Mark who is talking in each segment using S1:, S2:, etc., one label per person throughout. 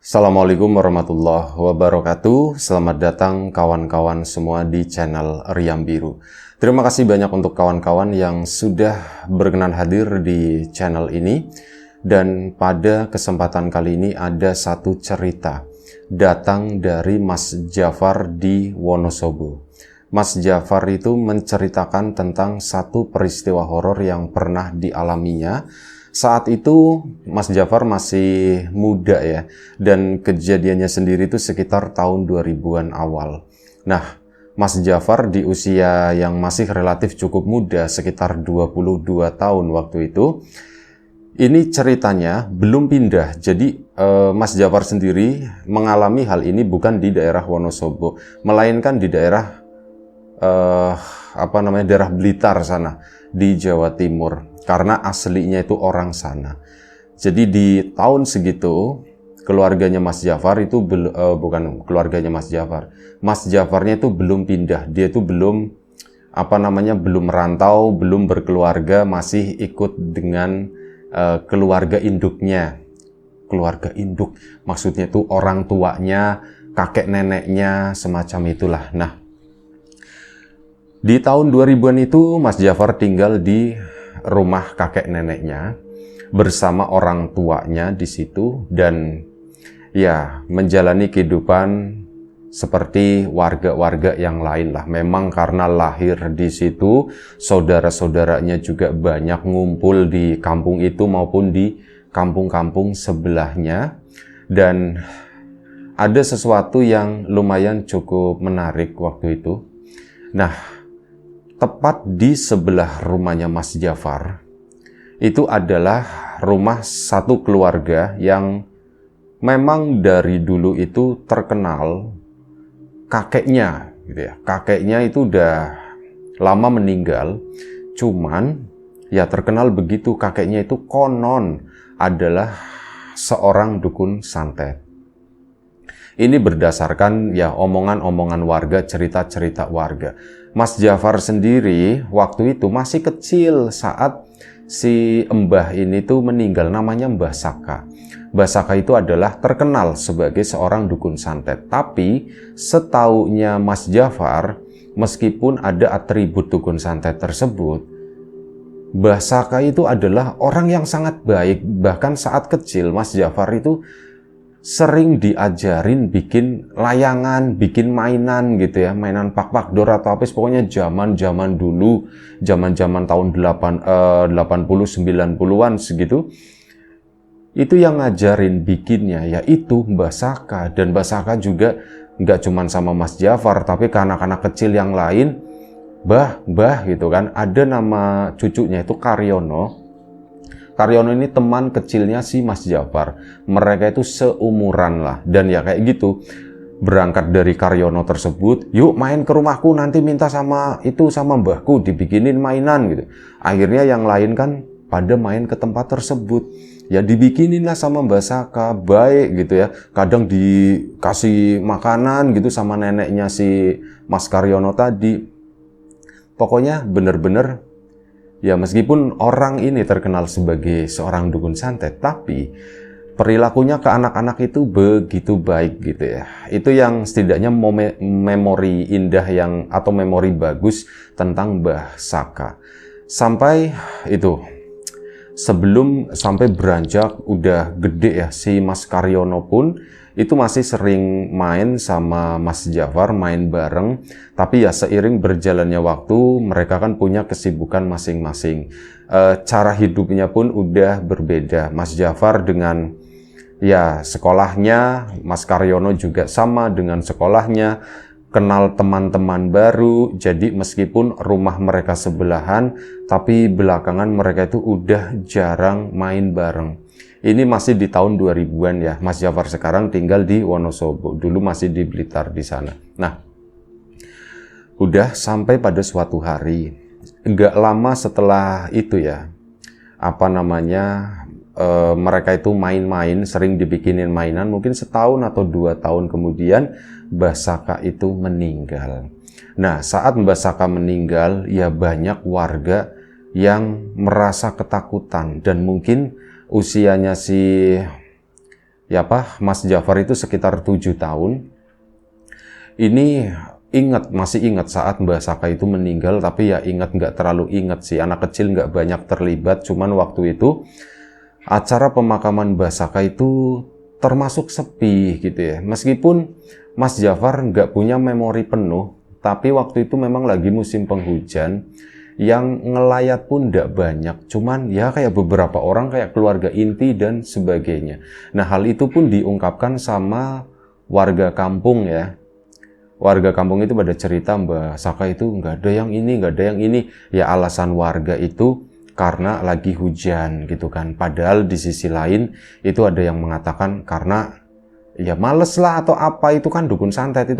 S1: Assalamualaikum warahmatullahi wabarakatuh. Selamat datang kawan-kawan semua di channel Riam Biru. Terima kasih banyak untuk kawan-kawan yang sudah berkenan hadir di channel ini. Dan pada kesempatan kali ini ada satu cerita datang dari Mas Jafar di Wonosobo. Mas Jafar itu menceritakan tentang satu peristiwa horor yang pernah dialaminya. Saat itu Mas Jafar masih muda ya, dan kejadiannya sendiri itu sekitar tahun 2000-an awal. Nah, Mas Jafar di usia yang masih relatif cukup muda, sekitar 22 tahun waktu itu. Ini ceritanya belum pindah, jadi Mas Jafar sendiri mengalami hal ini bukan di daerah Wonosobo, melainkan di daerah daerah Blitar sana di Jawa Timur, karena aslinya itu orang sana. Jadi di tahun segitu keluarganya Mas Jafar itu bukan keluarganya Mas Jafar. Mas Jafarnya itu belum pindah, dia itu belum belum merantau, belum berkeluarga, masih ikut dengan keluarga induknya. Keluarga induk maksudnya itu orang tuanya, kakek neneknya, semacam itulah. Nah, di tahun 2000-an itu Mas Jafar tinggal di rumah kakek neneknya bersama orang tuanya di situ, dan ya menjalani kehidupan seperti warga-warga yang lain lah. Memang karena lahir di situ, saudara-saudaranya juga banyak ngumpul di kampung itu maupun di kampung-kampung sebelahnya. Dan ada sesuatu yang lumayan cukup menarik waktu itu. Nah, tepat di sebelah rumahnya Mas Jafar, itu adalah rumah satu keluarga yang memang dari dulu itu terkenal kakeknya, gitu ya. Kakeknya itu udah lama meninggal, cuman ya terkenal begitu, kakeknya itu konon adalah seorang dukun santet. Ini berdasarkan ya omongan-omongan warga, cerita-cerita warga. Mas Jafar sendiri waktu itu masih kecil saat si Mbah ini tuh meninggal, namanya Mbah Saka. Mbah Saka itu adalah terkenal sebagai seorang dukun santet. Tapi setaunya Mas Jafar, meskipun ada atribut dukun santet tersebut, Mbah Saka itu adalah orang yang sangat baik. Bahkan saat kecil Mas Jafar itu sering diajarin bikin layangan, bikin mainan gitu ya, mainan pak-pakdor atau apa, pokoknya zaman-zaman dulu, zaman-zaman tahun 80 90-an segitu. Itu yang ngajarin bikinnya yaitu Mbah Saka. Dan Mbah Saka juga nggak cuman sama Mas Jafar, tapi ke anak-anak kecil yang lain, Mbah gitu kan. Ada nama cucunya itu Karyono. Karyono ini teman kecilnya si Mas Jafar. Mereka itu seumuran lah. Dan ya kayak gitu, berangkat dari Karyono tersebut, yuk main ke rumahku, nanti minta sama mbahku dibikinin mainan gitu. Akhirnya yang lain kan pada main ke tempat tersebut, ya dibikinin lah sama Mbah Saka, baik gitu ya. Kadang dikasih makanan gitu sama neneknya si Mas Karyono tadi. Pokoknya bener-bener ya, meskipun orang ini terkenal sebagai seorang dukun santet, tapi perilakunya ke anak-anak itu begitu baik gitu ya. Itu yang setidaknya memori indah atau memori bagus tentang Mbah Saka. Sampai itu, sebelum sampai beranjak udah gede ya, si Mas Karyono pun itu masih sering main sama Mas Jafar, main bareng. Tapi ya seiring berjalannya waktu, mereka kan punya kesibukan masing-masing. Cara hidupnya pun udah berbeda. Mas Jafar dengan ya sekolahnya, Mas Karyono juga sama dengan sekolahnya, kenal teman-teman baru. Jadi meskipun rumah mereka sebelahan, tapi belakangan mereka itu udah jarang main bareng. Ini masih di tahun 2000-an ya. Mas Jafar sekarang tinggal di Wonosobo. Dulu masih di Blitar di sana. Nah, udah sampai pada suatu hari, nggak lama setelah itu ya, mereka itu main-main, sering dibikinin mainan. Mungkin setahun atau 2 tahun kemudian Mbah Saka itu meninggal. Nah, saat Mbah Saka meninggal, ya banyak warga yang merasa ketakutan. Dan mungkin usianya si Mas Jafar itu sekitar 7 tahun. Ini masih ingat saat Mbah Saka itu meninggal, tapi ya nggak terlalu ingat sih. Anak kecil nggak banyak terlibat, cuman waktu itu acara pemakaman Mbah Saka itu termasuk sepi gitu ya. Meskipun Mas Jafar nggak punya memori penuh, tapi waktu itu memang lagi musim penghujan, yang ngelayat pun nggak banyak. Cuman ya kayak beberapa orang kayak keluarga inti dan sebagainya. Nah, hal itu pun diungkapkan sama warga kampung ya. Warga kampung itu pada cerita Mbah Saka itu nggak ada yang ini, nggak ada yang ini. Ya alasan warga itu karena lagi hujan gitu kan. Padahal di sisi lain itu ada yang mengatakan karena ya males lah atau apa, itu kan dukun santet,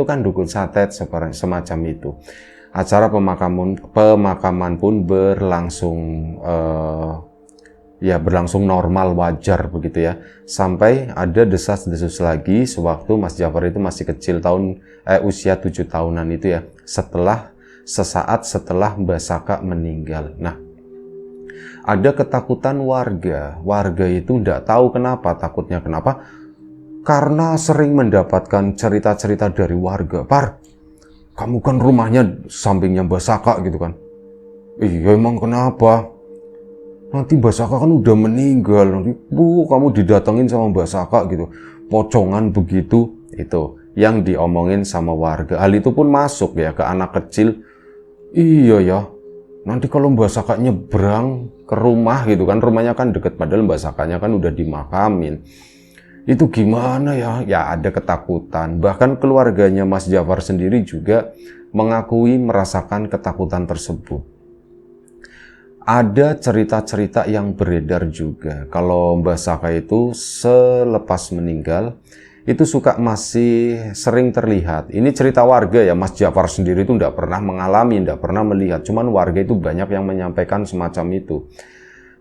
S1: semacam itu. Acara pemakaman pun berlangsung normal, wajar begitu ya. Sampai ada desas-desus lagi sewaktu Mas Jafar itu masih kecil, usia 7 tahunan itu ya. Sesaat setelah Mbah Saka meninggal. Nah, ada ketakutan warga. Warga itu tidak tahu kenapa, takutnya kenapa? Karena sering mendapatkan cerita-cerita dari warga. Par, kamu kan rumahnya sampingnya Mbah Saka gitu kan. Iya, emang kenapa? Nanti Mbah Saka kan udah meninggal, nanti kamu didatengin sama Mbah Saka gitu, pocongan begitu. Itu yang diomongin sama warga. Hal itu pun masuk ya ke anak kecil. Iya ya, nanti kalau Mbah Saka nyebrang ke rumah gitu kan, rumahnya kan deket, padahal Mbah Sakanya kan udah dimakamin. Itu gimana ya? Ya ada ketakutan. Bahkan keluarganya Mas Jafar sendiri juga mengakui merasakan ketakutan tersebut. Ada cerita-cerita yang beredar juga kalau Mbah Saka itu selepas meninggal itu masih sering terlihat. Ini cerita warga ya, Mas Jafar sendiri itu tidak pernah mengalami, tidak pernah melihat. Cuman warga itu banyak yang menyampaikan semacam itu.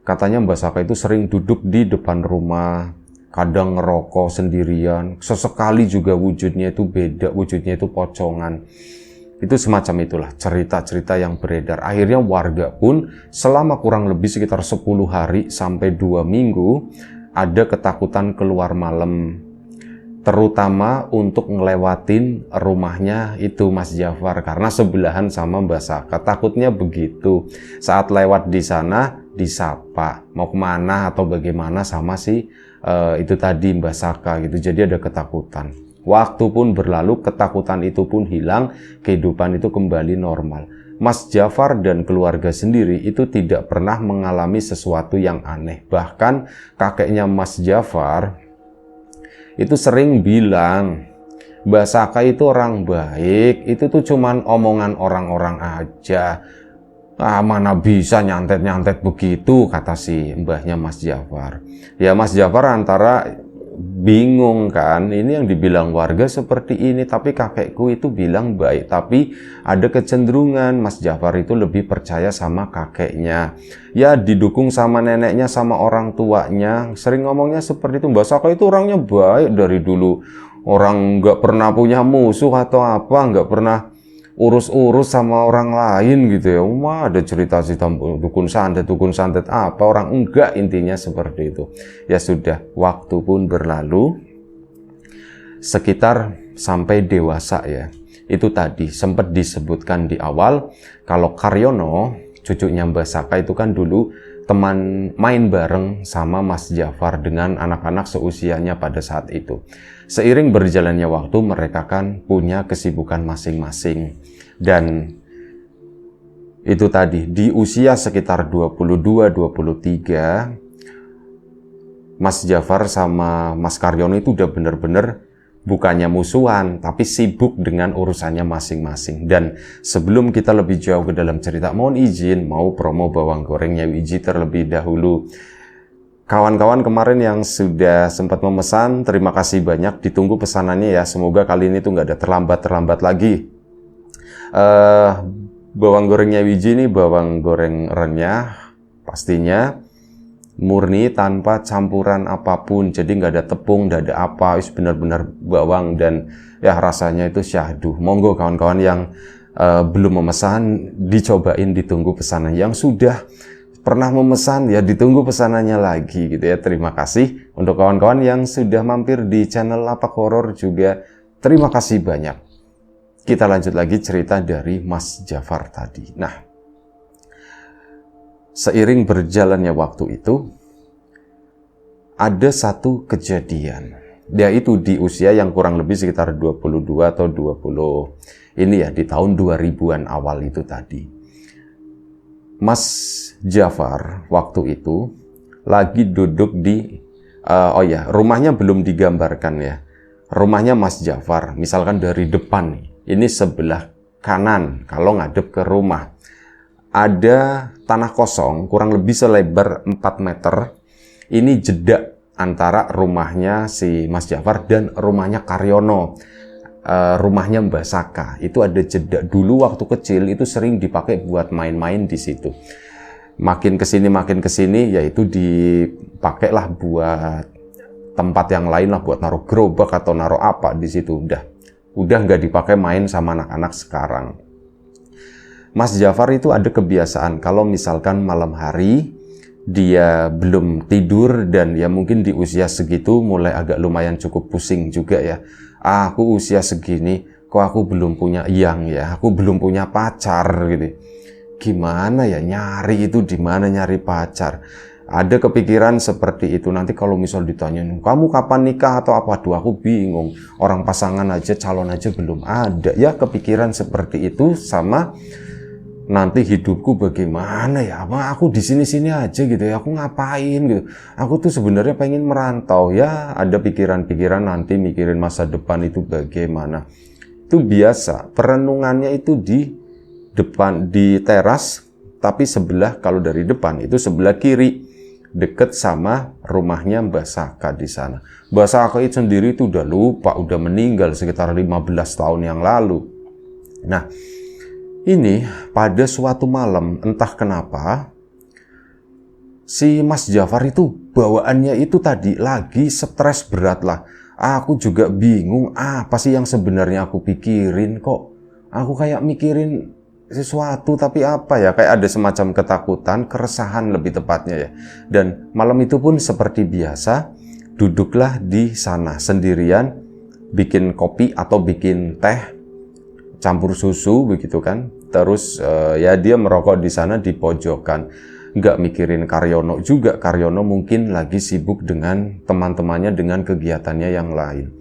S1: Katanya Mbah Saka itu sering duduk di depan rumah, kadang ngerokok sendirian. Sesekali juga wujudnya itu beda, wujudnya itu pocongan. Itu semacam itulah cerita-cerita yang beredar. Akhirnya warga pun selama kurang lebih sekitar 10 hari sampai 2 minggu ada ketakutan keluar malam. Terutama untuk ngelewatin rumahnya itu Mas Jafar karena sebelahan sama Mbah Saka. Takutnya begitu. Saat lewat di sana disapa mau kemana atau bagaimana sama itu tadi Mbah Saka gitu. Jadi ada ketakutan. Waktu pun berlalu, ketakutan itu pun hilang, kehidupan itu kembali normal. Mas Jafar dan keluarga sendiri itu tidak pernah mengalami sesuatu yang aneh. Bahkan kakeknya Mas Jafar itu sering bilang, Mbah Saka itu orang baik, itu tuh cuman omongan orang-orang aja. Mana bisa nyantet-nyantet begitu, kata si mbahnya Mas Jafar. Ya Mas Jafar antara bingung kan, ini yang dibilang warga seperti ini, tapi kakekku itu bilang baik. Tapi ada kecenderungan Mas Jafar itu lebih percaya sama kakeknya. Ya didukung sama neneknya, sama orang tuanya. Sering ngomongnya seperti itu, Mbah Saka itu orangnya baik dari dulu. Orang nggak pernah punya musuh atau apa, nggak pernah urus-urus sama orang lain gitu ya. Ada cerita-cerita dukun santet apa, orang enggak, intinya seperti itu. Ya sudah, waktu pun berlalu sekitar sampai dewasa ya. Itu tadi sempat disebutkan di awal kalau Karyono, cucunya Mbah Saka itu kan dulu teman main bareng sama Mas Jafar dengan anak-anak seusianya pada saat itu. Seiring berjalannya waktu, mereka kan punya kesibukan masing-masing. Dan itu tadi, di usia sekitar 22-23, Mas Jafar sama Mas Karyono itu udah bener-bener bukannya musuhan, tapi sibuk dengan urusannya masing-masing. Dan sebelum kita lebih jauh ke dalam cerita, mohon izin mau promo bawang goreng Nyawi Iji terlebih dahulu. Kawan-kawan kemarin yang sudah sempat memesan, terima kasih banyak, ditunggu pesanannya ya. Semoga kali ini tuh nggak ada terlambat lagi. Bawang goreng Nyawi Iji ini bawang goreng renyah, pastinya murni tanpa campuran apapun. Jadi nggak ada tepung, nggak ada apa, benar-benar bawang dan ya rasanya itu syahdu. Monggo kawan-kawan yang belum memesan, dicobain, ditunggu pesanan. Yang sudah pernah memesan, ya ditunggu pesanannya lagi gitu ya. Terima kasih untuk kawan-kawan yang sudah mampir di channel Lapak Horor juga. Terima kasih banyak. Kita lanjut lagi cerita dari Mas Jafar tadi. Nah, seiring berjalannya waktu itu, ada satu kejadian. Yaitu di usia yang kurang lebih sekitar 22 atau 20, ini ya di tahun 2000-an awal itu tadi. Mas Jafar waktu itu lagi duduk di, rumahnya belum digambarkan ya. Rumahnya Mas Jafar, misalkan dari depan nih, ini sebelah kanan kalau ngadep ke rumah. Ada tanah kosong kurang lebih selebar 4 meter. Ini jeda antara rumahnya si Mas Jafar dan rumahnya Karyono. Rumahnya Mbak Saka itu ada jeda. Dulu waktu kecil itu sering dipakai buat main-main di situ. Makin kesini yaitu dipakailah buat tempat yang lain lah, buat naruh gerobak atau naruh apa di situ. Udah nggak dipakai main sama anak-anak sekarang. Mas Jafar itu ada kebiasaan kalau misalkan malam hari dia belum tidur dan ya mungkin di usia segitu mulai agak lumayan cukup pusing juga ya. Aku usia segini kok aku belum punya aku belum punya pacar gitu. Gimana ya nyari itu, di mana nyari pacar? Ada kepikiran seperti itu. Nanti kalau misal ditanya, kamu kapan nikah atau apa? Aduh, aku bingung. Orang pasangan aja, calon aja belum ada. Ya kepikiran seperti itu sama nanti hidupku bagaimana ya? Apa aku di sini-sini aja gitu ya? Aku ngapain gitu? Aku tuh sebenarnya pengen merantau ya. Ada pikiran-pikiran nanti mikirin masa depan itu bagaimana. Itu biasa. Perenungannya itu di depan, di teras, tapi sebelah, kalau dari depan itu sebelah kiri, deket sama rumahnya Mbak Saka di sana. Mbak Saka itu sendiri itu udah lupa, udah meninggal sekitar 15 tahun yang lalu. Nah, ini pada suatu malam entah kenapa si Mas Jafar itu bawaannya itu tadi lagi stres berat lah. Aku juga bingung apa sih yang sebenarnya aku pikirin, kok aku kayak mikirin sesuatu tapi apa ya, kayak ada semacam ketakutan, keresahan lebih tepatnya ya. Dan malam itu pun seperti biasa duduklah di sana sendirian, bikin kopi atau bikin teh campur susu begitu kan. Terus ya dia merokok di sana di pojokan. Nggak mikirin Karyono juga. Karyono mungkin lagi sibuk dengan teman-temannya, dengan kegiatannya yang lain.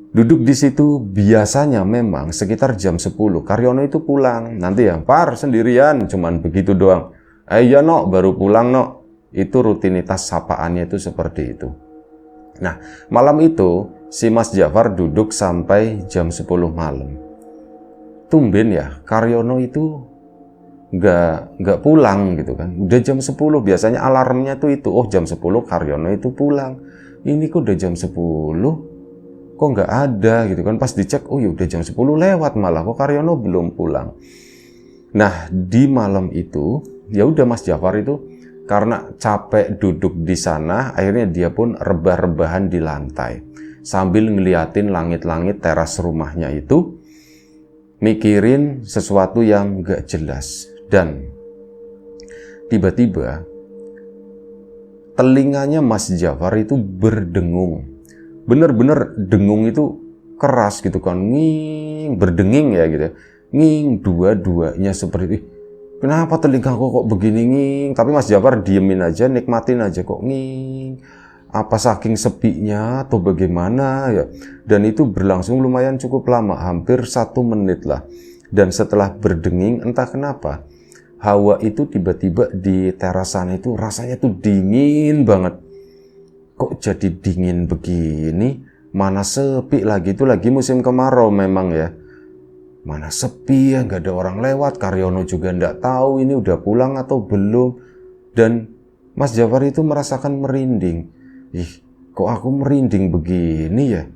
S1: Duduk di situ biasanya memang sekitar jam 10 Karyono itu pulang. Nanti ya, Par sendirian, cuman begitu doang. Iya no, baru pulang no. Itu rutinitas sapaannya itu seperti itu. Nah, malam itu si Mas Jafar duduk sampai jam 10 malam. Tumben ya, Karyono itu nggak pulang gitu kan. Udah jam 10, biasanya alarmnya tuh itu. Oh, jam 10 Karyono itu pulang. Ini kok udah jam 10, kok nggak ada gitu kan. Pas dicek, oh ya udah jam 10 lewat malah, kok Karyono belum pulang. Nah, di malam itu, ya udah Mas Jafar itu karena capek duduk di sana, akhirnya dia pun rebah-rebahan di lantai. Sambil ngeliatin langit-langit teras rumahnya itu, mikirin sesuatu yang gak jelas. Dan tiba-tiba telinganya Mas Jafar itu berdengung. Bener-bener dengung itu keras gitu kan, nging, berdenging ya gitu. Nging, dua-duanya seperti itu. Kenapa telingaku kok begini nging? Tapi Mas Jafar diemin aja, nikmatin aja, kok nging. Apa saking sepinya atau bagaimana ya. Dan itu berlangsung lumayan cukup lama, hampir 1 menit lah. Dan setelah berdenging entah kenapa hawa itu tiba-tiba di terasan itu rasanya tuh dingin banget. Kok jadi dingin begini? Mana sepi lagi, itu lagi musim kemarau memang ya. Mana sepi ya, nggak ada orang lewat. Karyono juga nggak tahu ini udah pulang atau belum. Dan Mas Jafar itu merasakan merinding. Ih, kok aku merinding begini ya?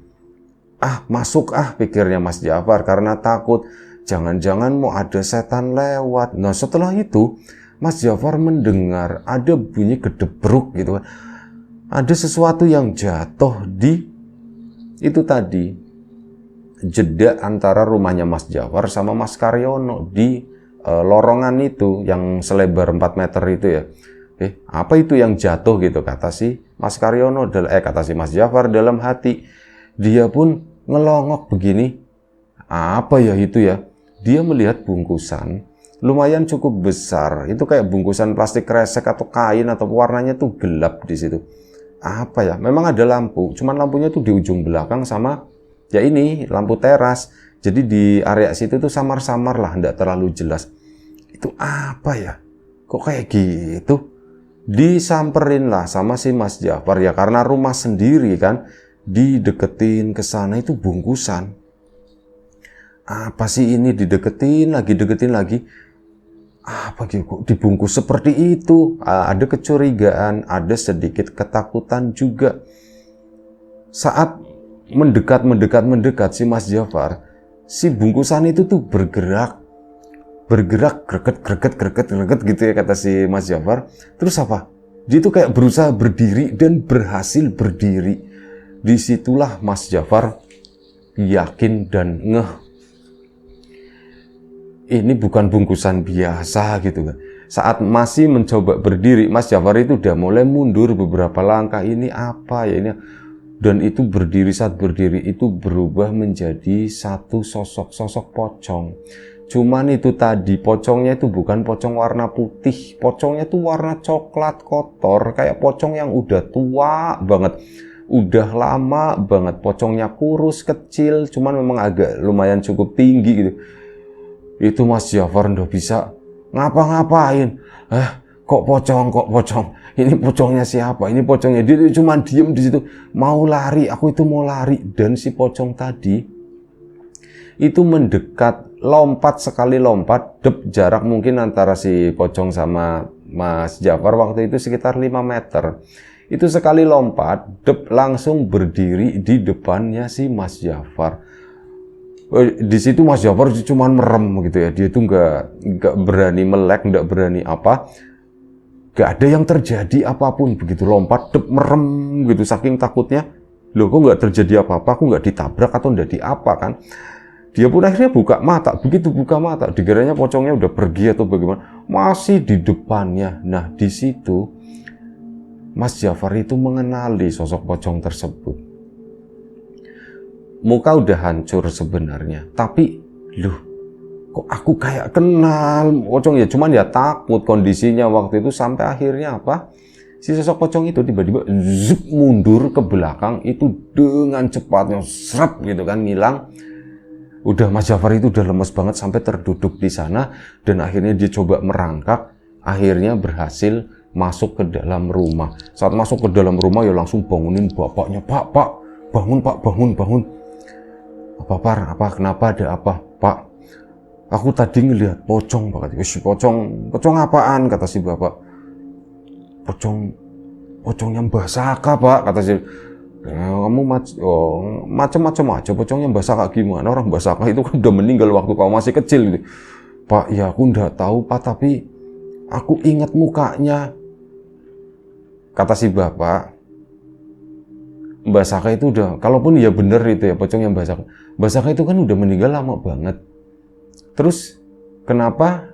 S1: Masuk pikirnya Mas Jafar karena takut. Jangan-jangan mau ada setan lewat. Nah, setelah itu Mas Jafar mendengar ada bunyi gedebruk gitu kan. Ada sesuatu yang jatuh di itu tadi, jeda antara rumahnya Mas Jafar sama Mas Karyono di lorongan itu yang selebar 4 meter itu ya. Apa itu yang jatuh gitu, kata si Mas Karyono, kata si Mas Jafar dalam hati. Dia pun ngelongok begini, apa ya itu ya? Dia melihat bungkusan lumayan cukup besar, itu kayak bungkusan plastik kresek atau kain, atau warnanya tuh gelap di situ. Apa ya? Memang ada lampu, cuman lampunya tuh di ujung belakang sama ya ini lampu teras. Jadi di area situ tuh samar-samar lah, enggak terlalu jelas. Itu apa ya? Kok kayak gitu? Disamperin lah sama si Mas Jafar ya, karena rumah sendiri kan, dideketin ke sana itu bungkusan. Apa sih ini, deketin lagi. Apa gitu, kok dibungkus seperti itu? Ada kecurigaan, ada sedikit ketakutan juga. Saat mendekat si Mas Jafar, si bungkusan itu tuh bergerak greget gitu ya, kata si Mas Jafar. Terus apa? Dia tuh kayak berusaha berdiri dan berhasil berdiri. Disitulah Mas Jafar yakin dan ngeh, ini bukan bungkusan biasa gitu kan. Saat masih mencoba berdiri, Mas Jafar itu udah mulai mundur beberapa langkah. Ini apa ya ini? Dan itu saat berdiri itu berubah menjadi satu sosok pocong. Cuman itu tadi, pocongnya itu bukan pocong warna putih, pocongnya itu warna coklat kotor, kayak pocong yang udah tua banget, udah lama banget. Pocongnya kurus, kecil, cuman memang agak lumayan cukup tinggi gitu. Itu Mas Jafar nggak bisa ngapa-ngapain. Kok pocong? Ini pocongnya siapa? Ini pocongnya. Dia cuma diem di situ, mau lari. Aku itu mau lari, dan si pocong tadi itu mendekat, sekali lompat, jarak mungkin antara si pocong sama Mas Jafar waktu itu sekitar 5 meter. Itu sekali lompat, langsung berdiri di depannya si Mas Jafar. Di situ Mas Jafar cuma merem gitu ya, dia tuh nggak berani melek, nggak berani apa, nggak ada yang terjadi apapun. Begitu lompat, merem gitu, saking takutnya. Loh, kok nggak terjadi apa-apa, aku nggak ditabrak atau nggak diapa kan? Dia pun akhirnya buka mata. Begitu buka mata, dikiranya pocongnya udah pergi atau bagaimana, masih di depannya. Nah, di situ Mas Jafar itu mengenali sosok pocong tersebut. Muka udah hancur sebenarnya, tapi loh, kok aku kayak kenal pocong ya. Cuman ya takut kondisinya waktu itu, sampai akhirnya apa, si sosok pocong itu tiba-tiba mundur ke belakang itu dengan cepatnya, serap gitu kan, ngilang. Udah Mas Jafar itu udah lemes banget sampai terduduk di sana, dan akhirnya dia coba merangkak, akhirnya berhasil masuk ke dalam rumah. Saat masuk ke dalam rumah ya langsung bangunin bapaknya, Pak, bangun Pak, bangun. Apa, kenapa, ada apa? Pak, aku tadi ngelihat pocong, Pak. Pocong apaan? Kata si bapak. Pocongnya Mbah Saka, Pak, kata si. Kamu macam-macam aja, pocongnya Mbah Saka gimana? Orang Mbah Saka itu kan udah meninggal waktu kamu masih kecil gitu. Pak, ya aku nggak tahu Pak, tapi aku ingat mukanya, kata si bapak. Mbah Saka itu udah, kalaupun ya bener itu ya pocongnya Mbah Saka itu kan udah meninggal lama banget. Terus kenapa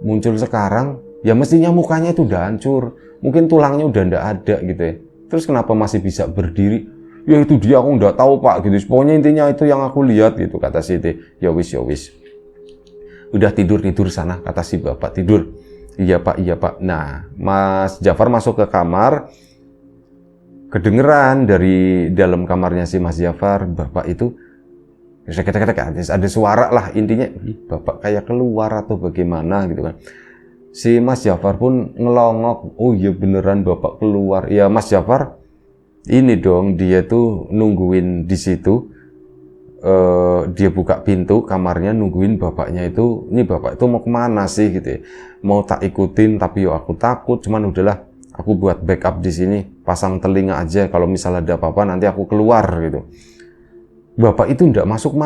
S1: muncul sekarang? Ya mestinya mukanya itu udah hancur, mungkin tulangnya udah ndak ada gitu ya. Terus kenapa masih bisa berdiri? Ya itu dia, aku nggak tahu Pak gitu. Pokoknya intinya itu yang aku lihat gitu, kata si itu. Ya wis. Udah tidur sana, kata si bapak. Tidur. Iya Pak. Nah, Mas Jafar masuk ke kamar. Kedengeran dari dalam kamarnya si Mas Jafar, bapak itu ada suara lah, intinya bapak kayak keluar atau bagaimana gitu kan. Si Mas Jafar pun ngelongok, oh iya beneran bapak keluar. Ya Mas Jafar ini dong, dia tuh nungguin di situ. Dia buka pintu kamarnya, nungguin bapaknya itu. Ini bapak itu mau kemana sih gitu ya? Mau tak ikutin, tapi yo aku takut. Cuman udahlah, aku buat backup di sini, pasang telinga aja. Kalau misalnya ada apa-apa nanti aku keluar gitu. Bapak itu ndak masuk.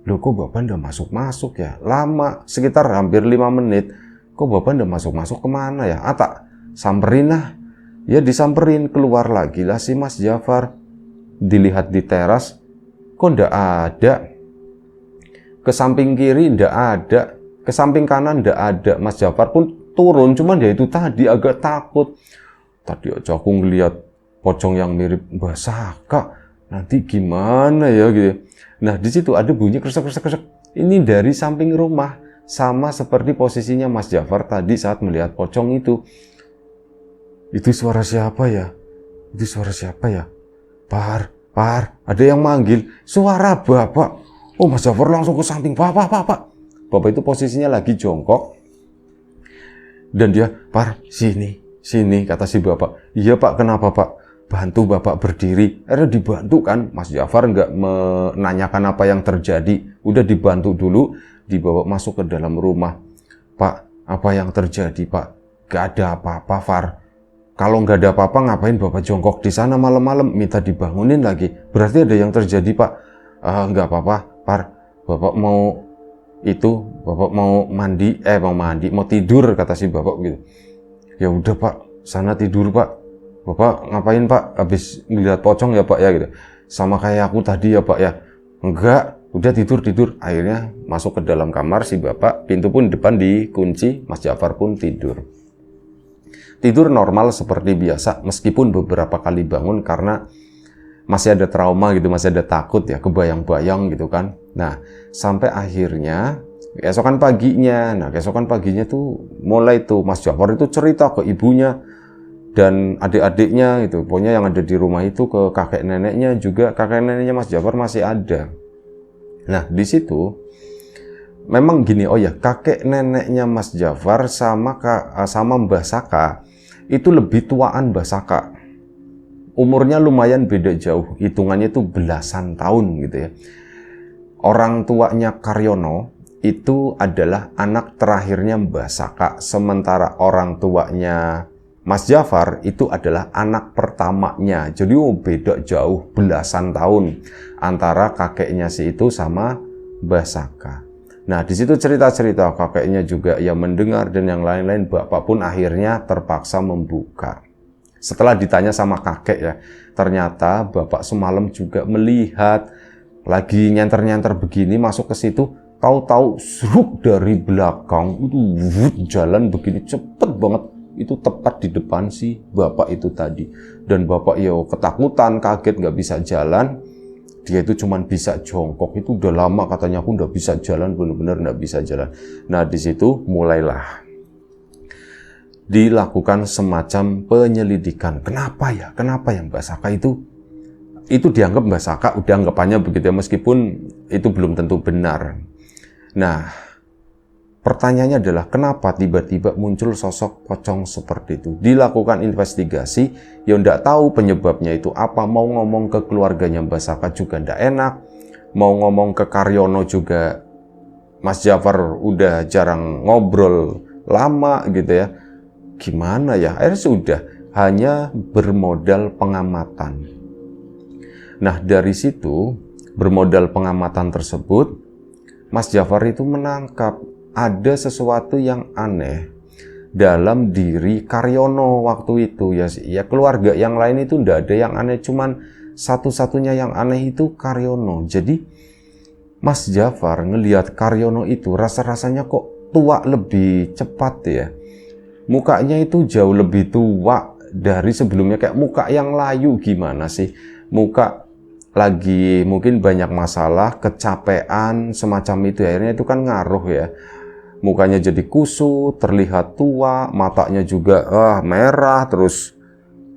S1: Loh, kok bapak ndak masuk ya? Lama, sekitar hampir 5 menit. Kok bapak ndak masuk kemana ya? Tak samperin lah. Ya disamperin, keluar lagi lah si Mas Jafar. Dilihat di teras, kok ndak ada. Ke samping kiri ndak ada. Ke samping kanan ndak ada. Mas Jafar pun turun, cuman ya itu tadi agak takut. Tadi aja aku ngeliat pocong yang mirip Mbah Saka. Nanti gimana ya gitu. Nah, di situ ada bunyi kresek-kresek. Ini dari samping rumah, sama seperti posisinya Mas Jafar tadi saat melihat pocong itu. Itu suara siapa ya? Itu suara siapa ya? Par, ada yang manggil. Suara bapak. Oh, Mas Jafar langsung ke samping. Pak. Bapak itu posisinya lagi jongkok. Dan dia, Par, sini, kata si bapak. Iya Pak, kenapa Pak? Bantu bapak berdiri. Akhirnya dibantu kan. Mas Jafar nggak menanyakan apa yang terjadi. Udah dibantu dulu, dibawa masuk ke dalam rumah. Pak, apa yang terjadi Pak? Gak ada apa-apa, Far. Kalau nggak ada apa-apa, ngapain bapak jongkok di sana malam-malam? Minta dibangunin lagi. Berarti ada yang terjadi Pak. Nggak apa-apa, Far. Bapak mau mau tidur, kata si bapak gitu. Ya udah Pak, sana tidur Pak. Bapak ngapain Pak? Habis ngeliat pocong ya Pak ya gitu. Sama kayak aku tadi ya Pak ya. Enggak, udah tidur. Akhirnya masuk ke dalam kamar si bapak, pintu pun depan dikunci, Mas Jafar pun tidur. Tidur normal seperti biasa, meskipun beberapa kali bangun karena masih ada trauma gitu, masih ada takut ya, kebayang-bayang gitu kan. Nah, sampai akhirnya keesokan paginya tuh mulai tuh Mas Jafar itu cerita ke ibunya dan adik-adiknya itu, pokoknya yang ada di rumah itu, ke kakek neneknya juga. Kakek neneknya Mas Jafar masih ada. Nah, di situ memang gini, kakek neneknya Mas Jafar sama Mbah Saka itu lebih tuaan Mbah Saka. Umurnya lumayan beda jauh, hitungannya itu belasan tahun gitu ya. Orang tuanya Karyono itu adalah anak terakhirnya Mbah Saka, sementara orang tuanya Mas Jafar itu adalah anak pertamanya. Jadi beda jauh belasan tahun antara kakeknya si itu sama Mbah Saka. Nah, di situ cerita-cerita kakeknya juga ya mendengar dan yang lain-lain. Bapak pun akhirnya terpaksa membuka. Setelah ditanya sama kakek ya, ternyata bapak semalam juga melihat lagi nyenter-nyenter begini masuk ke situ, tahu-tahu seruk dari belakang itu jalan begini cepet banget, itu tepat di depan si bapak itu tadi. Dan bapak ya ketakutan, kaget, nggak bisa jalan. Dia itu cuman bisa jongkok. Itu udah lama katanya aku nggak bisa jalan, benar-benar nggak bisa jalan. Nah, di situ mulailah dilakukan semacam penyelidikan. Kenapa ya Mbah Saka itu dianggap Mbah Saka, udah anggapannya begitu ya, meskipun itu belum tentu benar. Nah, pertanyaannya adalah kenapa tiba-tiba muncul sosok pocong seperti itu? Dilakukan investigasi, ya nggak tahu penyebabnya itu apa. Mau ngomong ke keluarganya Mbah Saka juga nggak enak, mau ngomong ke Karyono juga Mas Jafar udah jarang ngobrol lama gitu ya. Gimana ya? Akhirnya sudah hanya bermodal pengamatan. Nah, dari situ bermodal pengamatan tersebut, Mas Jafar itu menangkap ada sesuatu yang aneh dalam diri Karyono waktu itu ya. Keluarga yang lain itu ndak ada yang aneh, cuman satu-satunya yang aneh itu Karyono. Jadi Mas Jafar ngelihat Karyono itu rasa-rasanya kok tua lebih cepat ya. Mukanya itu jauh lebih tua dari sebelumnya, kayak muka yang layu gimana sih. Muka lagi mungkin banyak masalah, kecapean, semacam itu. Akhirnya itu kan ngaruh ya. Mukanya jadi kusut, terlihat tua, matanya juga merah, terus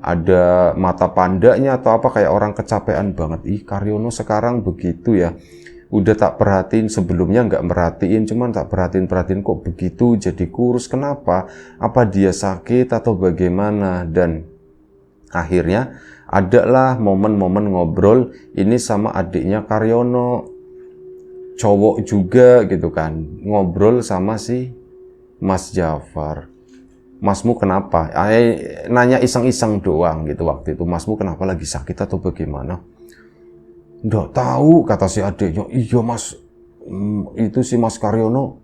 S1: ada mata pandanya atau apa, kayak orang kecapean banget. Karyono sekarang begitu ya. Udah tak perhatiin, sebelumnya nggak merhatiin, cuman tak perhatiin kok begitu, jadi kurus. Kenapa? Apa dia sakit atau bagaimana? Dan akhirnya adalah momen-momen ngobrol ini sama adiknya Karyono, cowok juga gitu kan, ngobrol sama si Mas Jafar. Masmu kenapa? Nanya iseng-iseng doang gitu waktu itu. Masmu kenapa, lagi sakit atau bagaimana? Nggak tahu, kata si adiknya. Iya Mas, itu si Mas Karyono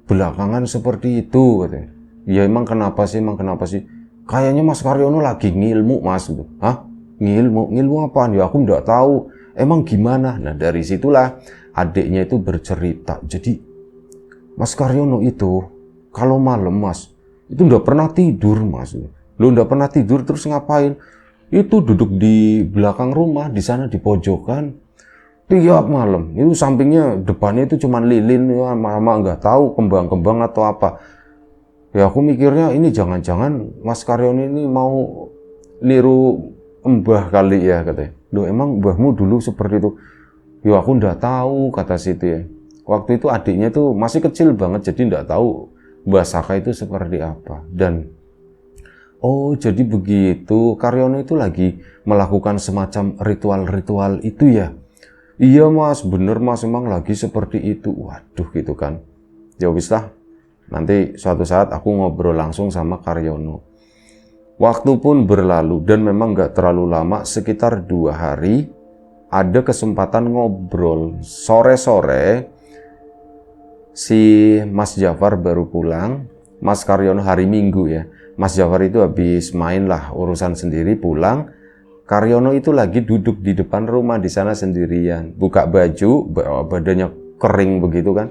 S1: belakangan seperti itu katanya. Ya emang kenapa sih? Kayaknya Mas Karyono lagi ngilmu Mas. Hah? Ngilmu apaan? Ya aku nggak tahu. Emang gimana? Nah, dari situlah adiknya itu bercerita. Jadi Mas Karyono itu kalau malam mas, itu nggak pernah tidur mas. Lu nggak pernah tidur terus ngapain? Itu duduk di belakang rumah, di sana di pojokan, tiap malam. Itu sampingnya, depannya itu cuma lilin, ya, mama nggak tahu kembang-kembang atau apa. Ya aku mikirnya ini jangan-jangan Mas Karyono ini mau niru mbah kali ya katanya. Loh emang mbahmu dulu seperti itu? Ya aku nggak tahu kata Siti ya. Waktu itu adiknya tuh masih kecil banget jadi nggak tahu Mbah Saka itu seperti apa. Dan oh jadi begitu, Karyono itu lagi melakukan semacam ritual-ritual itu ya. Iya mas, bener mas, emang lagi seperti itu. Waduh gitu kan. Ya wis lah, nanti suatu saat aku ngobrol langsung sama Karyono. Waktu pun berlalu dan memang gak terlalu lama, sekitar 2 hari ada kesempatan ngobrol. Sore-sore si Mas Jafar baru pulang, Mas Karyono hari Minggu ya. Mas Jafar itu habis main lah urusan sendiri pulang. Karyono itu lagi duduk di depan rumah di sana sendirian, buka baju, badannya kering begitu kan,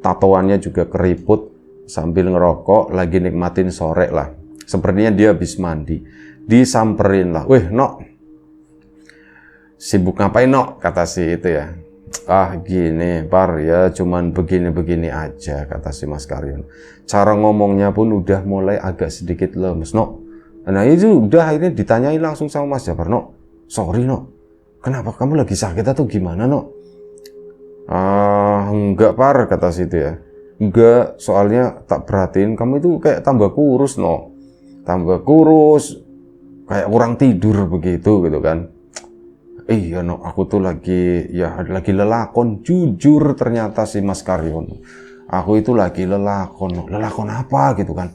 S1: tatoannya juga keriput, sambil ngerokok, lagi nikmatin sore lah. Sepertinya dia habis mandi. Disamperin lah, "Weh, Nok, sibuk ngapain, Nok?" kata si itu ya. "Ah, gini, Par, ya cuman begini-begini aja," kata si Mas Karyono. Cara ngomongnya pun udah mulai agak sedikit lemes, "Nok." Nah itu udah akhirnya ditanyain langsung sama Mas Jafar, "Nok, sorry Nok, kenapa kamu lagi sakit atau gimana Nok?" Enggak Par," kata situ ya. "Enggak, soalnya tak perhatiin kamu itu kayak tambah kurus Nok. Tambah kurus, kayak kurang tidur begitu gitu kan." "Iya Nok, aku tuh lagi lelakon." Jujur ternyata si Mas Karyono, "Aku itu lagi lelakon Nok." "Lelakon apa gitu kan?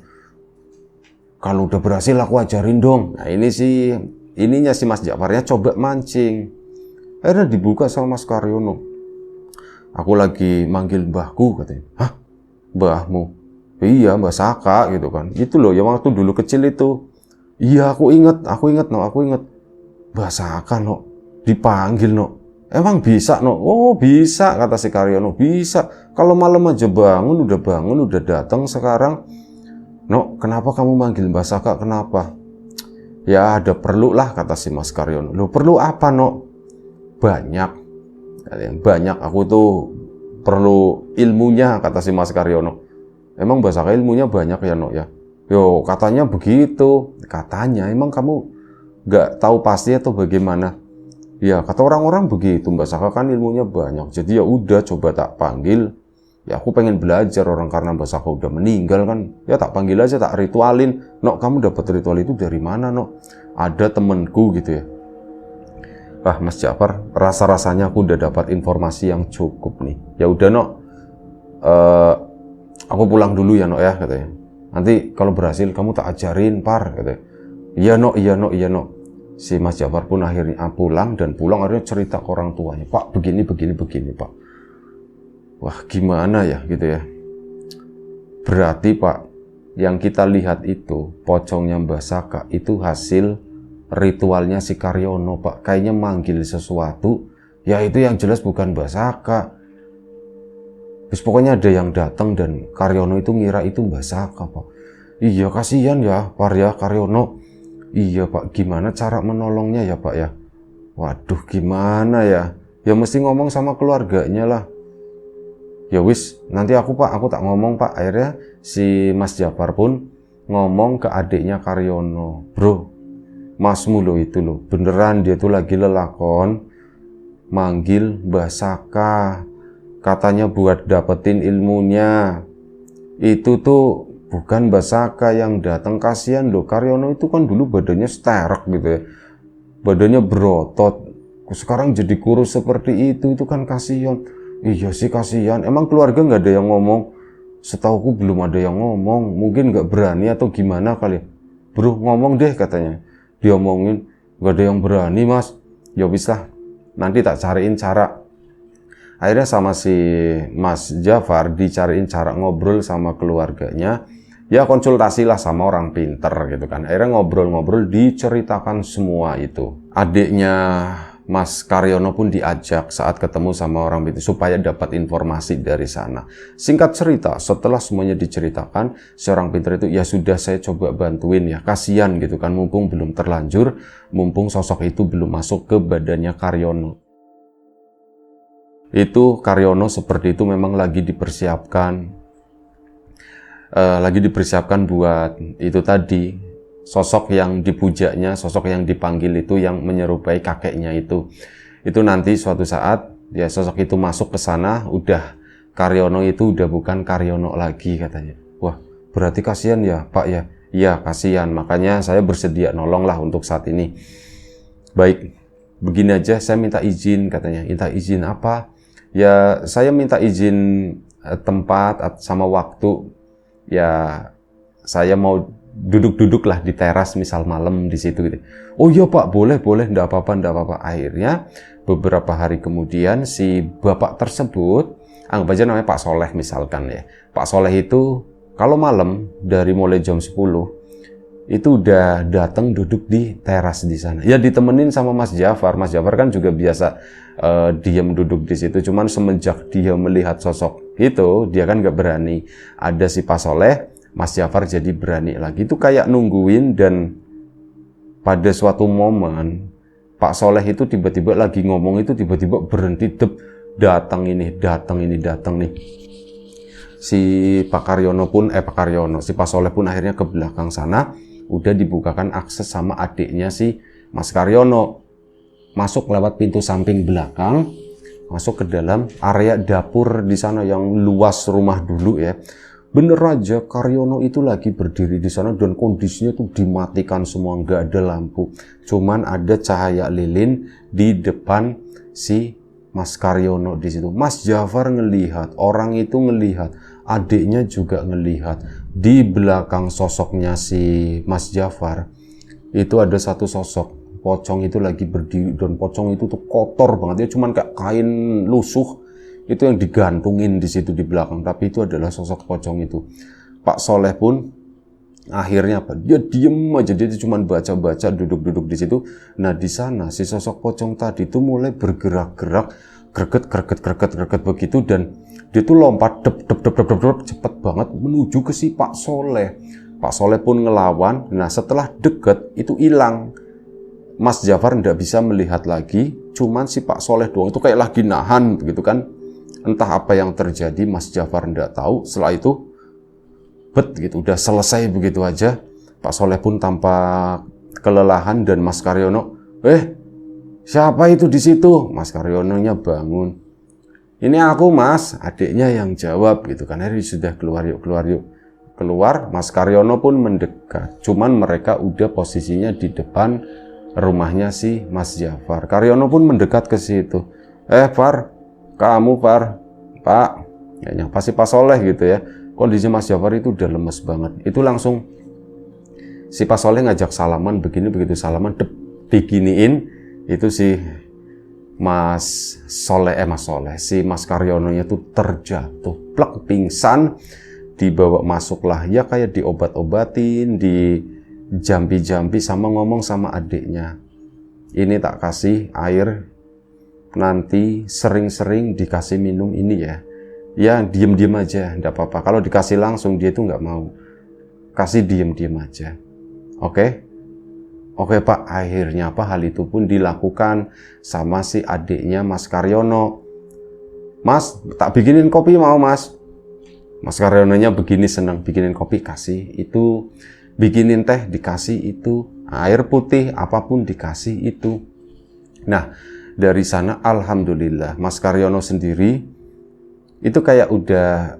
S1: Kalau udah berhasil aku ajarin dong." Nah ini sih, ininya si Mas Jafarnya coba mancing. Akhirnya dibuka sama Mas Karyono. "Aku lagi manggil mbahku," katanya. "Hah? Mbahmu?" "Iya, Mbah Saka gitu kan. Itu loh yang waktu dulu kecil itu." "Iya, aku inget no, aku inget." "Mbah Saka no, dipanggil no. Emang bisa no?" "Oh bisa," kata si Karyono. "Bisa. Kalau malam aja bangun, udah datang sekarang." "No, kenapa kamu manggil Mbah Saka? Kenapa?" "Ya ada perlu lah," kata si Mas Karyono. "Loh perlu apa no?" "Banyak. Banyak, aku tuh perlu ilmunya," kata si Mas Karyono. "Emang Mbah Saka ilmunya banyak ya no ya?" "Yo katanya begitu." "Katanya, emang kamu gak tahu pasti atau bagaimana?" "Ya kata orang-orang begitu, Mbah Saka kan ilmunya banyak. Jadi ya udah coba tak panggil. Ya aku pengen belajar orang karena Mbah Saka udah meninggal kan. Ya tak panggil aja, tak ritualin. Nok, kamu dapat ritual itu dari mana Nok?" "Ada temenku gitu ya." "Ah Mas Jafar, rasa-rasanya aku udah dapat informasi yang cukup nih. Ya udah Nok, aku pulang dulu ya Nok ya," katanya. "Nanti kalau berhasil kamu tak ajarin Par," katanya. Iya Nok." Si Mas Jafar pun akhirnya pulang akhirnya cerita ke orang tuanya. "Pak, begini Pak." Wah gimana ya gitu ya. Berarti Pak, yang kita lihat itu pocongnya Mbah Saka itu hasil ritualnya si Karyono Pak. Kayaknya manggil sesuatu, ya itu yang jelas bukan Mbah Saka. Terus pokoknya ada yang datang dan Karyono itu ngira itu Mbah Saka Pak. Iya kasihan ya Par ya Karyono. Iya Pak, gimana cara menolongnya ya Pak ya?" "Waduh gimana ya? Ya mesti ngomong sama keluarganya lah." "Ya wis, nanti aku tak ngomong Pak." Akhirnya si Mas Jafar pun ngomong ke adiknya Karyono. "Bro, masmu lo itu lo, beneran dia tuh lagi lelakon manggil Mbah Saka. Katanya buat dapetin ilmunya. Itu tuh bukan Mbah Saka yang datang, kasihan loh. Karyono itu kan dulu badannya sterek gitu ya. Badannya berotot. Sekarang jadi kurus seperti itu kan kasihan." "Iya sih kasihan. Emang keluarga nggak ada yang ngomong?" "Setauku belum ada yang ngomong. Mungkin nggak berani atau gimana kali." "Bro, ngomong deh," katanya. Dia omongin, "Nggak ada yang berani Mas." "Ya wis lah, nanti tak cariin cara." Akhirnya sama si Mas Jafar dicariin cara ngobrol sama keluarganya. Ya konsultasilah sama orang pinter gitu kan. Akhirnya ngobrol-ngobrol diceritakan semua itu. Adiknya Mas Karyono pun diajak saat ketemu sama orang itu supaya dapat informasi dari sana. Singkat cerita, setelah semuanya diceritakan, si orang pintar itu, ya sudah saya coba bantuin ya, kasihan gitu kan, mumpung belum terlanjur, mumpung sosok itu belum masuk ke badannya Karyono. Itu Karyono seperti itu memang lagi dipersiapkan buat itu tadi. Sosok yang dipujanya, sosok yang dipanggil itu yang menyerupai kakeknya itu nanti suatu saat ya sosok itu masuk ke sana, udah Karyono itu udah bukan Karyono lagi katanya. Wah, berarti kasihan ya Pak ya? Iya kasihan, makanya saya bersedia nolong lah untuk saat ini. Baik, begini aja, saya minta izin katanya. Minta izin apa? Ya saya minta izin tempat sama waktu. Ya saya mau duduk-duduk lah di teras misal malam di situ gitu. Oh iya Pak, boleh, enggak apa-apa. Akhirnya beberapa hari kemudian si bapak tersebut, anggap aja namanya Pak Soleh misalkan ya. Pak Soleh itu kalau malam dari mulai jam 10 itu udah datang duduk di teras di sana. Ya ditemenin sama Mas Jafar. Mas Jafar kan juga biasa diam duduk di situ. Cuman semenjak dia melihat sosok itu, dia kan nggak berani. Ada si Pak Soleh, Mas Jafar jadi berani lagi. Itu kayak nungguin, dan pada suatu momen Pak Soleh itu tiba-tiba lagi ngomong itu tiba-tiba berhenti, datang nih. Si Pak Karyono, si Pak Soleh pun akhirnya ke belakang sana, udah dibukakan akses sama adiknya si Mas Karyono. Masuk lewat pintu samping belakang, masuk ke dalam area dapur di sana yang luas rumah dulu ya. Bener aja Karyono itu lagi berdiri di sana dan kondisinya tuh dimatikan semua, nggak ada lampu, cuman ada cahaya lilin di depan si Mas Karyono di situ. Mas Jafar ngelihat, orang itu ngelihat, adiknya juga ngelihat. Di belakang sosoknya si Mas Jafar itu ada satu sosok pocong itu lagi berdiri, dan pocong itu tuh kotor banget ya, cuman kayak kain lusuh itu yang digantungin di situ di belakang, tapi itu adalah sosok pocong itu. Pak Soleh pun akhirnya dia diem aja, dia cuma baca-baca, duduk-duduk di situ. Nah di sana si sosok pocong tadi itu mulai bergerak-gerak, greget begitu, dan dia tuh lompat dep cepet banget menuju ke si Pak Soleh. Pak Soleh pun ngelawan. Nah setelah deket itu hilang. Mas Jafar nggak bisa melihat lagi, cuman si Pak Soleh doang itu kayak lagi nahan begitu kan. Entah apa yang terjadi, Mas Jafar nggak tahu. Setelah itu gitu, udah selesai begitu aja. Pak Soleh pun tanpa kelelahan, dan Mas Karyono, siapa itu di situ? Mas Karyononya bangun. Ini aku Mas, adiknya yang jawab gitu kan. Hari sudah keluar yuk. Keluar, Mas Karyono pun mendekat. Cuman mereka udah posisinya di depan rumahnya si Mas Jafar. Karyono pun mendekat ke situ. Far, kamu Pak, ya pasti Pak Soleh gitu ya. Kondisi Mas Jafar itu udah lemes banget. Itu langsung si Pak Soleh ngajak salaman, begitu salaman diginiin, itu si Mas Soleh, si Mas Karyononya tuh terjatuh, plek, pingsan, dibawa masuklah ya kayak diobat-obatin, di jampi-jampi, sama ngomong sama adiknya. Ini tak kasih air, nanti sering-sering dikasih minum ini ya. Ya diem-diem aja, enggak apa-apa. Kalau dikasih langsung dia itu nggak mau. Kasih diem-diem aja. Oke Pak. Akhirnya hal itu pun dilakukan sama si adiknya Mas Karyono. Mas, tak bikinin kopi mau Mas? Mas Karyononya begini senang, bikinin kopi kasih itu, bikinin teh dikasih itu, air putih apapun dikasih itu. Nah dari sana alhamdulillah Mas Karyono sendiri itu kayak udah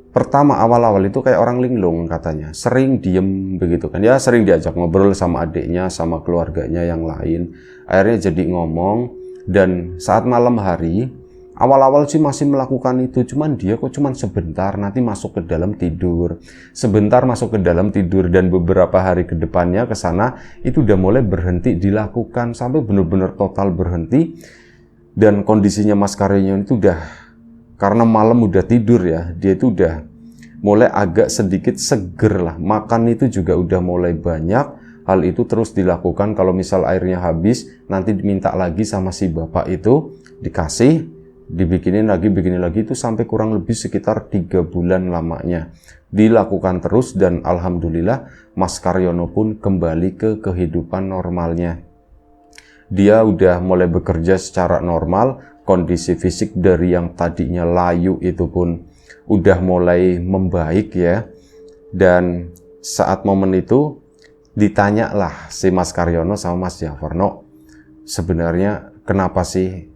S1: pertama awal-awal itu kayak orang linglung katanya, sering diem begitu kan ya, sering diajak ngobrol sama adiknya, sama keluarganya yang lain, akhirnya jadi ngomong. Dan saat malam hari awal-awal sih masih melakukan itu, cuman dia kok cuman sebentar, nanti masuk ke dalam tidur, dan beberapa hari ke depannya ke sana itu udah mulai berhenti dilakukan sampai benar-benar total berhenti. Dan kondisinya Mas Karyono itu udah, karena malam udah tidur ya, dia itu udah mulai agak sedikit seger lah, makan itu juga udah mulai banyak, hal itu terus dilakukan. Kalau misal airnya habis, nanti diminta lagi sama si bapak itu, dikasih, dibikinin lagi, itu sampai kurang lebih sekitar 3 bulan lamanya. Dilakukan terus dan alhamdulillah Mas Karyono pun kembali ke kehidupan normalnya. Dia udah mulai bekerja secara normal, kondisi fisik dari yang tadinya layu itu pun udah mulai membaik ya. Dan saat momen itu ditanyalah si Mas Karyono sama Mas Jafar, "No, sebenarnya kenapa sih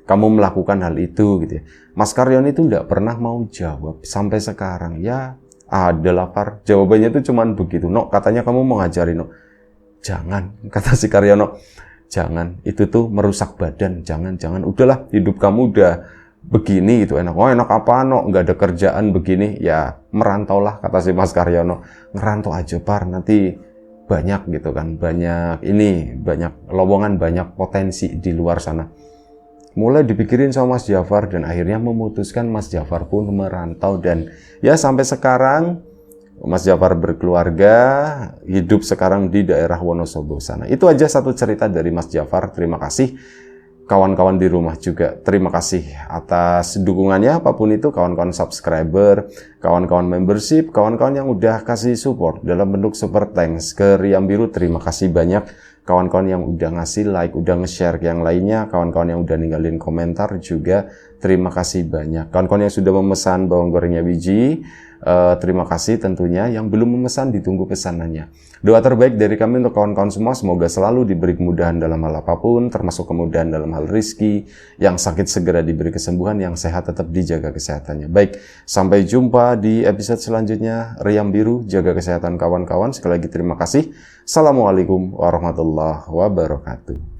S1: kamu melakukan hal itu?" gitu ya. Mas Karyono itu enggak pernah mau jawab sampai sekarang. Ya, ada lapar. Jawabannya itu cuman begitu. "No, katanya kamu mau ngajarin, No." "Jangan," kata si Karyono. "Jangan, itu tuh merusak badan. Jangan. Udahlah, hidup kamu udah begini gitu, enak. Oh, enak apa, No? Nggak ada kerjaan begini." "Ya, merantaulah," kata si Mas Karyono. "Ngerantau aja, Par. Nanti banyak gitu kan, banyak lowongan, banyak potensi di luar sana." Mulai dipikirin sama Mas Jafar dan akhirnya memutuskan Mas Jafar pun merantau. Dan ya sampai sekarang Mas Jafar berkeluarga, hidup sekarang di daerah Wonosobo sana. Itu aja satu cerita dari Mas Jafar. Terima kasih kawan-kawan di rumah juga. Terima kasih atas dukungannya apapun itu, kawan-kawan subscriber, kawan-kawan membership, kawan-kawan yang udah kasih support dalam bentuk super thanks ke Riam Biru. Terima kasih banyak kawan-kawan yang udah ngasih like, udah nge-share ke yang lainnya, kawan-kawan yang udah ninggalin komentar juga. Terima kasih banyak. Kawan-kawan yang sudah memesan bawang gorengnya biji, terima kasih tentunya. Yang belum memesan, ditunggu pesanannya. Doa terbaik dari kami untuk kawan-kawan semua, semoga selalu diberi kemudahan dalam hal apapun, termasuk kemudahan dalam hal rizki. Yang sakit segera diberi kesembuhan, yang sehat tetap dijaga kesehatannya. Baik, sampai jumpa di episode selanjutnya. Riam Biru, jaga kesehatan kawan-kawan. Sekali lagi terima kasih. Assalamualaikum warahmatullahi wabarakatuh.